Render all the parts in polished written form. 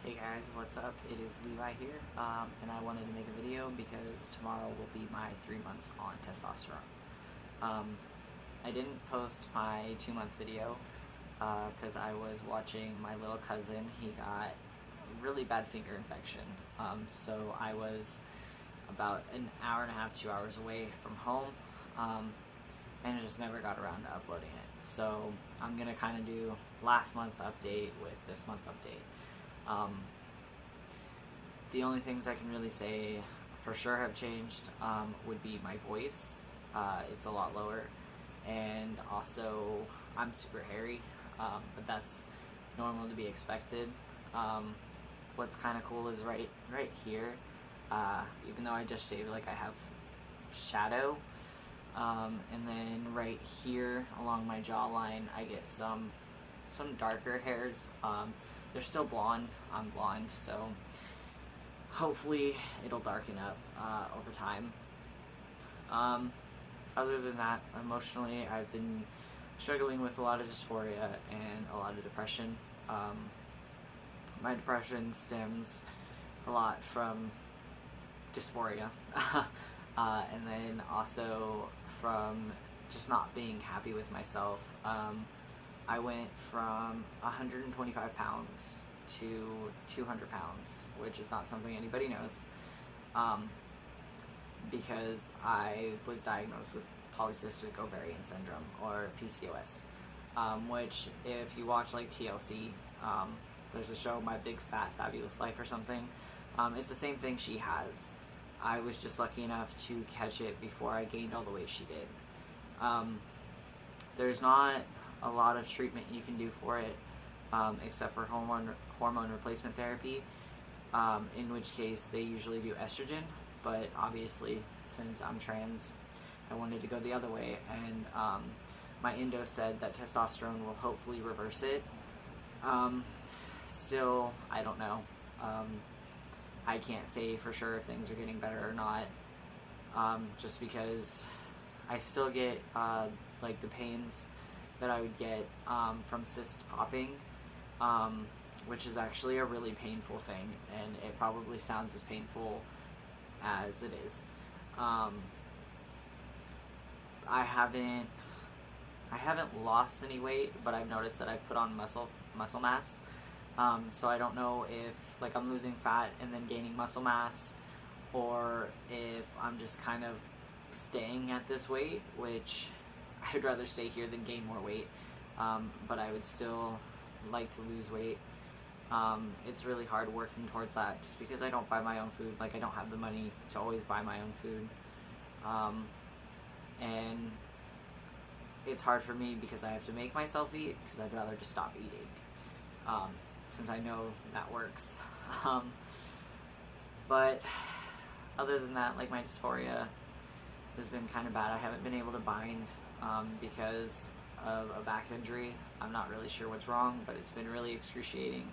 Hey guys, what's up? It is Levi here, and I wanted to make a video because tomorrow will be my 3 months on testosterone. I didn't post my 2-month video because I was watching my little cousin. He got really bad finger infection, so I was about an hour and a half, 2 hours away from home, and I just never got around to uploading it. So I'm gonna kind of do last month update with this month update. The only things I can really say for sure have changed would be my voice. It's a lot lower, and also I'm super hairy, but that's normal to be expected. What's kind of cool is right here, even though I just shaved, like I have shadow, and then right here along my jawline I get some darker hairs. They're still blonde. I'm blonde, so hopefully it'll darken up over time. Other than that, emotionally, I've been struggling with a lot of dysphoria and a lot of depression. My depression stems a lot from dysphoria, and then also from just not being happy with myself. I went from 125 pounds to 200 pounds, which is not something anybody knows, because I was diagnosed with polycystic ovarian syndrome, or PCOS, which if you watch like TLC, there's a show, My Big Fat Fabulous Life or something, it's the same thing she has. I was just lucky enough to catch it before I gained all the weight she did. There's not a lot of treatment you can do for it, except for hormone replacement therapy, in which case they usually do estrogen, but obviously since I'm trans I wanted to go the other way, and my endo said that testosterone will hopefully reverse it. Still, I don't know. I can't say for sure if things are getting better or not, just because I still get like the pains that I would get from cyst popping, which is actually a really painful thing, and it probably sounds as painful as it is. I haven't lost any weight, but I've noticed that I've put on muscle mass. So I don't know if like I'm losing fat and then gaining muscle mass, or if I'm just kind of staying at this weight, which I'd rather stay here than gain more weight, but I would still like to lose weight. It's really hard working towards that just because I don't buy my own food. Like, I don't have the money to always buy my own food, and it's hard for me because I have to make myself eat, because I'd rather just stop eating, since I know that works. But other than that, like, my dysphoria has been kind of bad. I haven't been able to bind because of a back injury. I'm not really sure what's wrong, but it's been really excruciating,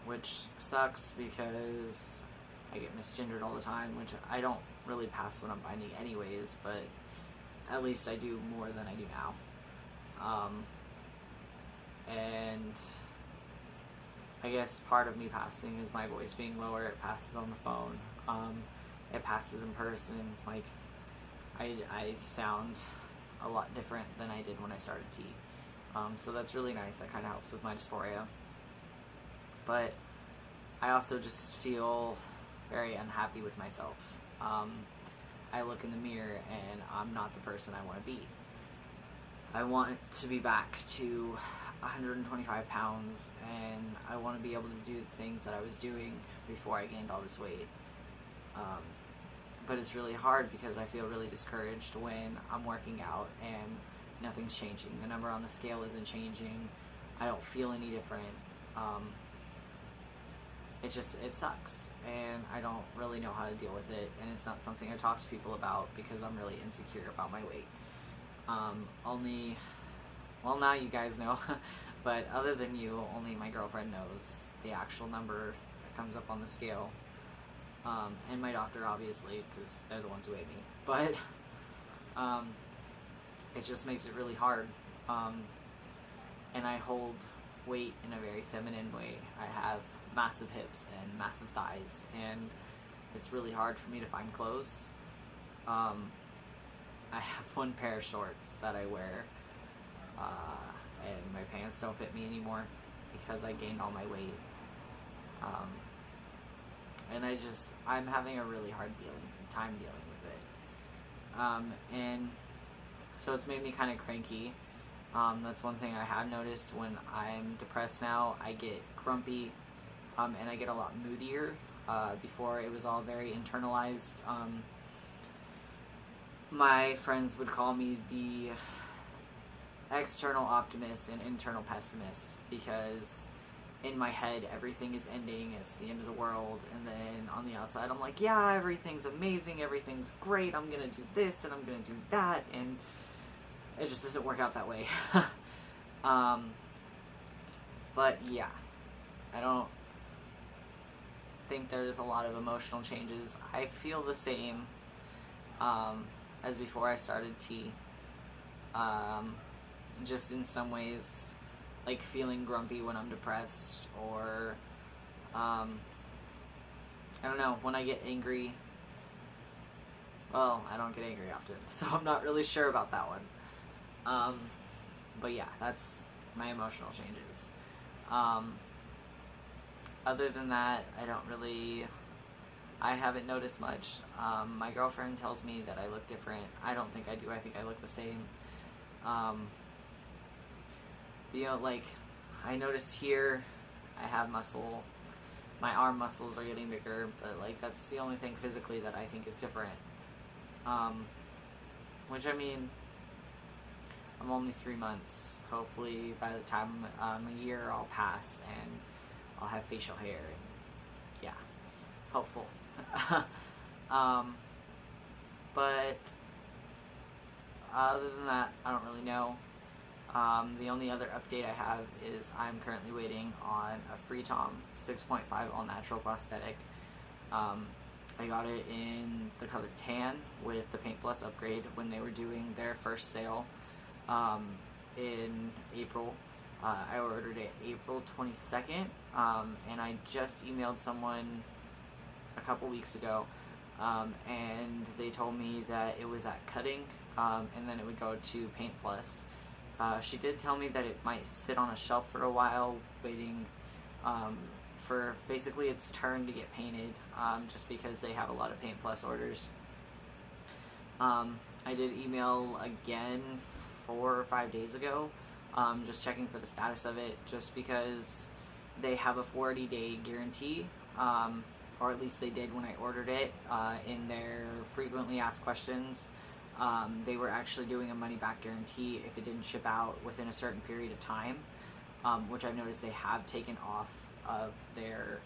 which sucks because I get misgendered all the time, which I don't really pass when I'm binding anyways, but at least I do more than I do now. And I guess part of me passing is my voice being lower. It passes on the phone. It passes in person. Like, I sound a lot different than I did when I started T. So that's really nice. That kind of helps with my dysphoria. But I also just feel very unhappy with myself. I look in the mirror and I'm not the person I want to be. I want to be back to 125 pounds, and I want to be able to do the things that I was doing before I gained all this weight. But it's really hard because I feel really discouraged when I'm working out and nothing's changing. The number on the scale isn't changing. I don't feel any different. It sucks, and I don't really know how to deal with it, and it's not something I talk to people about because I'm really insecure about my weight. Well, now you guys know, but other than you, only my girlfriend knows the actual number that comes up on the scale, and my doctor, obviously, because they're the ones who weigh me. But it just makes it really hard, and I hold weight in a very feminine way. I have massive hips and massive thighs, and it's really hard for me to find clothes. I have one pair of shorts that I wear, and my pants don't fit me anymore because I gained all my weight. And I'm having a really hard time dealing with it. And so it's made me kind of cranky. That's one thing I have noticed. When I'm depressed now, I get grumpy, and I get a lot moodier. Before, it was all very internalized. My friends would call me the external optimist and internal pessimist, because in my head everything is ending, it's the end of the world, and then on the outside I'm like, yeah, everything's amazing, everything's great, I'm gonna do this and I'm gonna do that, and it just doesn't work out that way. But yeah, I don't think there's a lot of emotional changes. I feel the same as before I started tea. Just in some ways, like feeling grumpy when I'm depressed, or I don't know, when I get angry. Well, I don't get angry often, so I'm not really sure about that one. But yeah, that's my emotional changes. Other than that, I haven't noticed much. My girlfriend tells me that I look different. I don't think I do. I think I look the same. Like, I noticed here I have muscle. My arm muscles are getting bigger, but like that's the only thing physically that I think is different. Which, I mean, I'm only 3 months. Hopefully by the time a year, I'll pass and I'll have facial hair, and yeah, hopeful. But other than that, I don't really know. The only other update I have is I'm currently waiting on a FreeToM 6.5 all natural prosthetic. I got it in the color tan with the Paint Plus upgrade when they were doing their first sale in April. I ordered it April 22nd, and I just emailed someone a couple weeks ago, and they told me that it was at cutting, and then it would go to Paint Plus. She did tell me that it might sit on a shelf for a while, waiting for basically its turn to get painted, just because they have a lot of Paint Plus orders. I did email again 4 or 5 days ago, just checking for the status of it, just because they have a 40-day guarantee, or at least they did when I ordered it. In their frequently asked questions, they were actually doing a money-back guarantee if it didn't ship out within a certain period of time, which I've noticed they have taken off of their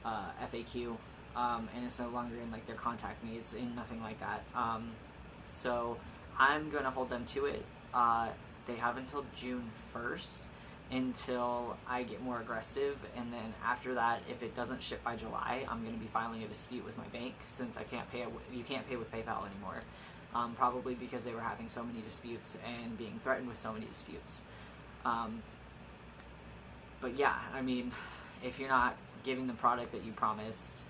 FAQ, and it's no longer in like their contact me. It's in nothing like that. So I'm going to hold them to it. They have until June 1st until I get more aggressive, and then after that, if it doesn't ship by July, I'm going to be filing a dispute with my bank, since you can't pay with PayPal anymore. Probably because they were having so many disputes and being threatened with so many disputes. But yeah, I mean, if you're not giving the product that you promised,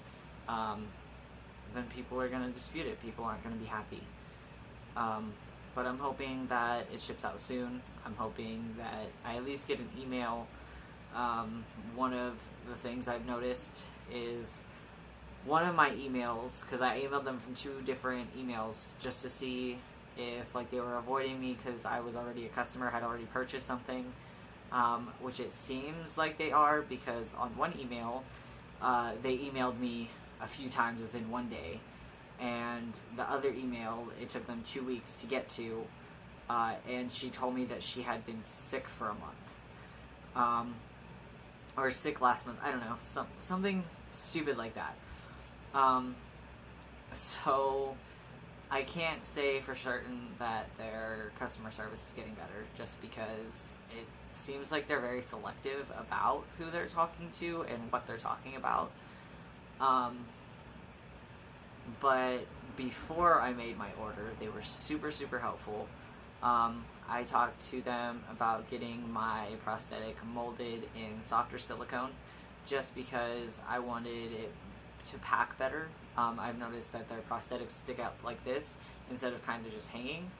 then people are going to dispute it. People aren't going to be happy. But I'm hoping that it ships out soon. I'm hoping that I at least get an email. One of the things I've noticed is one of my emails, because I emailed them from 2 different emails just to see if like they were avoiding me because I was already a customer, had already purchased something, which it seems like they are, because on one email they emailed me a few times within 1 day, and the other email, it took them 2 weeks to get to, and she told me that she had been sick for a month, or sick last month, I don't know, something stupid like that. So I can't say for certain that their customer service is getting better, just because it seems like they're very selective about who they're talking to and what they're talking about. But before I made my order, they were super, super helpful. I talked to them about getting my prosthetic molded in softer silicone, just because I wanted it to pack better. I've noticed that their prosthetics stick out like this instead of kind of just hanging.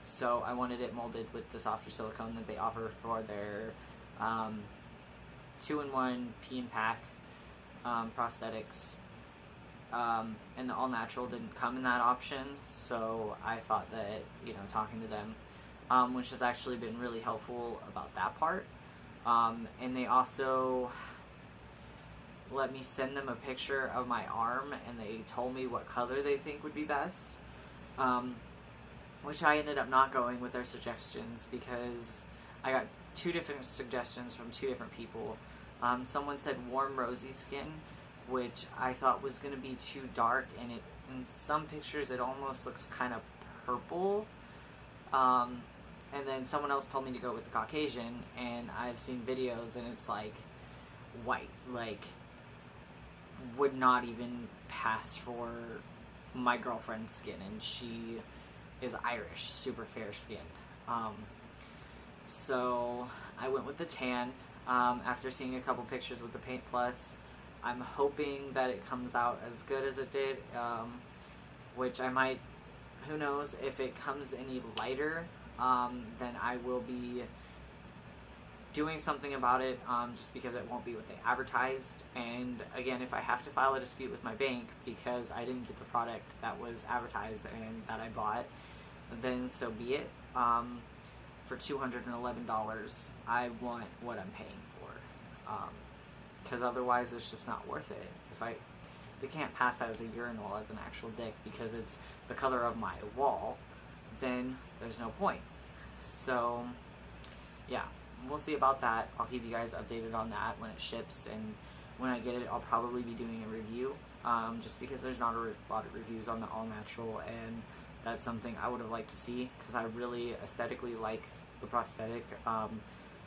So I wanted it molded with the softer silicone that they offer for their 2-in-1 pee and pack prosthetics. And the all natural didn't come in that option, so I thought that, talking to them, which has actually been really helpful about that part. And they also let me send them a picture of my arm, and they told me what color they think would be best, which I ended up not going with their suggestions because I got 2 different suggestions from 2 different people. Someone said warm rosy skin, which I thought was going to be too dark, and in some pictures it almost looks kind of purple. And then someone else told me to go with the Caucasian, and I've seen videos and it's like white, like would not even pass for my girlfriend's skin, and she is Irish, super fair skinned. So I went with the tan. After seeing a couple pictures with the Paint Plus, I'm hoping that it comes out as good as it did, which I might, who knows, if it comes any lighter, then I will be doing something about it, just because it won't be what they advertised. And again, if I have to file a dispute with my bank because I didn't get the product that was advertised and that I bought, then so be it. For $211, I want what I'm paying for. Because otherwise it's just not worth it. If they can't pass that as a urinal, as an actual dick, because it's the color of my wall, then there's no point. So, yeah, we'll see about that. I'll keep you guys updated on that when it ships, and when I get it, I'll probably be doing a review, just because there's not a lot of reviews on the all natural, and that's something I would have liked to see, because I really aesthetically like the prosthetic.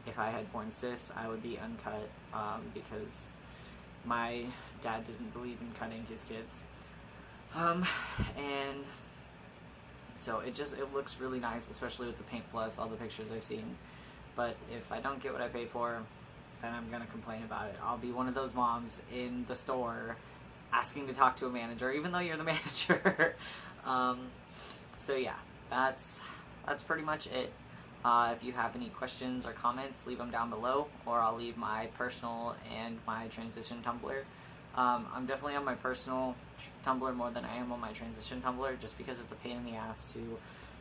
If I had born cis, I would be uncut, because my dad didn't believe in cutting his kids. And so it looks really nice, especially with the Paint Plus, all the pictures I've seen. But if I don't get what I pay for, then I'm gonna complain about it. I'll be one of those moms in the store asking to talk to a manager, even though you're the manager. So yeah, that's pretty much it. If you have any questions or comments, leave them down below, or I'll leave my personal and my transition Tumblr. I'm definitely on my personal Tumblr more than I am on my transition Tumblr, just because it's a pain in the ass to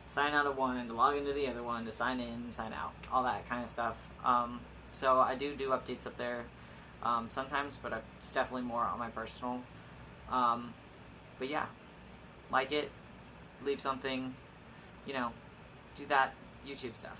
sign out of one, to log into the other one, to sign in, sign out, all that kind of stuff. So I do updates up there sometimes, but it's definitely more on my personal. But yeah, like it, leave something, do that YouTube stuff.